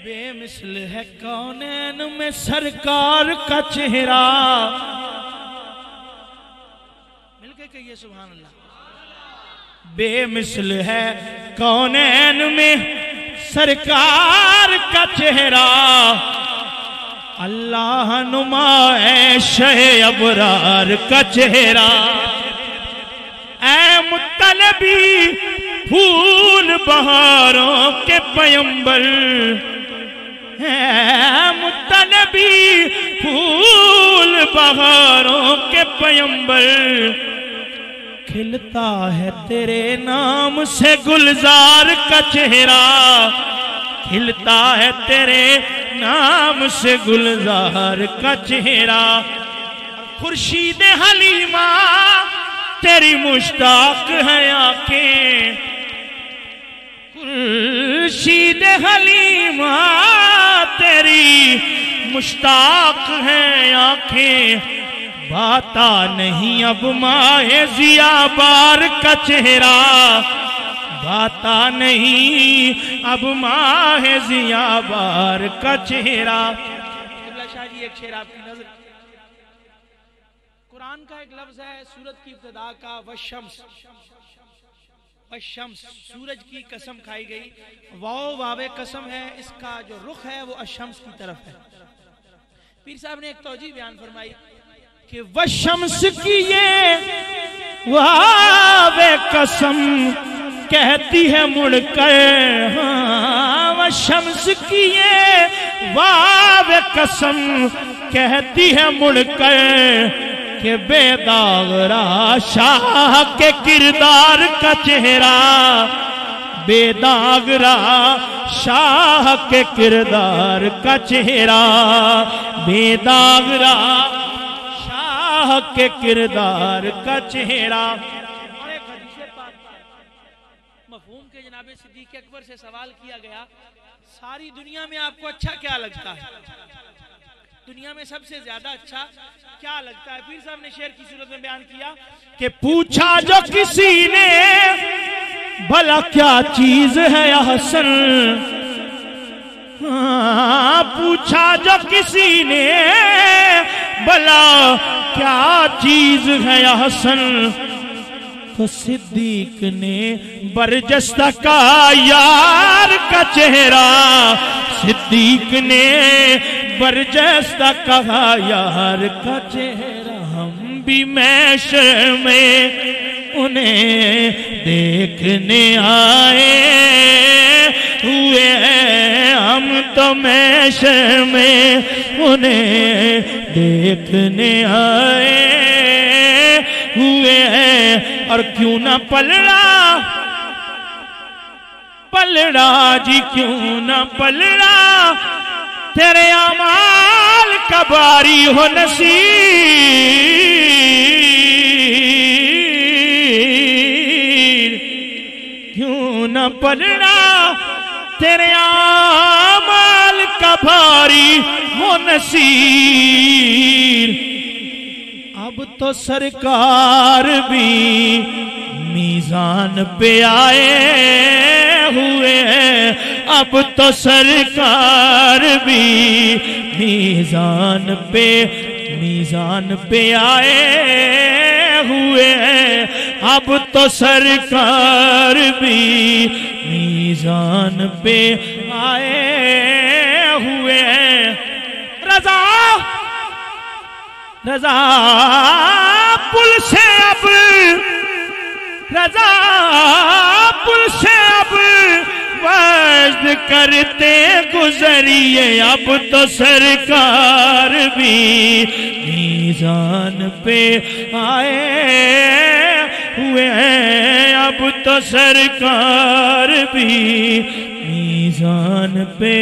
بے مثل ہے کونین میں سرکار کا چہرہ. مل کے کہیے سبحان اللہ. بے مثل ہے کونین میں سرکار کا چہرہ. اللہ نما ہے شہ ابرار کا چہرہ. اے مطلبی پھول بہاروں کے پیمبر. اے مطلبی پھول بہاروں کے پیمبر. کھلتا ہے تیرے نام سے گلزار کا چہرہ. کھلتا ہے تیرے نام سے گلزار کا چہرہ. خورشید حلیمہ تیری مشتاق ہے آنکھیں. خورشید حلیمہ تیری مشتاق ہے آنکھیں. باتا نہیں اب ماہ ضیا بار کا چہرہ. باتا نہیں اب ماہ ضیا بار کا چہرہ. شاہ جی ایک شعر آپ کی نظر. قرآن کا ایک لفظ ہے سورت کی ابتدا کا والشمس. والشمس سورج کی قسم کھائی گئی. واو واو قسم ہے. اس کا جو رخ ہے وہ الشمس کی طرف ہے. پیر صاحب نے ایک توجیہ بیان فرمائی کہ والشمس کی یہ واو قسم کہتی ہے مڑ کر. والشمس کی یہ واو قسم کہتی ہے مڑ کر کہ بے داغ را شاہ کے کردار کا چہرہ. بے داغ را شاہ کے کردار کا چہرہ. بے داغ را شاہ کے کردار کا چہرہ. اور ایک حدیث پاک مفہوم کے جناب صدیق اکبر سے سوال کیا گیا ساری دنیا میں آپ کو اچھا کیا لگتا ہے؟ دنیا میں سب سے زیادہ اچھا کیا لگتا ہے؟ پیر صاحب نے شعر کی صورت میں بیان کیا کہ پوچھا جو کسی نے بھلا کیا چیز ہے احسن. پوچھا جو کسی نے بھلا کیا چیز ہے احسن. تو صدیق نے برجستہ کا یار کا چہرہ. صدیق نے برجستہ کہا یار کا چہرہ. ہم بھی محشر میں انہیں دیکھنے آئے ہوئے ہیں. ہم تو محشر میں انہیں دیکھنے آئے ہوئے ہیں. اور کیوں نہ پلڑا جی کیوں نہ پلڑا تیرے اعمال کا باری ہو نصیر. کیوں نہ پلڑا تیرے اعمال کا باری ہو نصیر. اب تو سرکار بھی میزان پہ آئے ہوئے ہیں. اب تو سرکار بھی میزان پہ آئے ہوئے ہیں. اب تو سرکار بھی میزان پہ آئے ہوئے ہیں. رضا پل سے اب وعد کرتے گزریے. اب تو سرکار بھی میزان پہ آئے ہوئے ہیں. اب تو سرکار بھی میزان پہ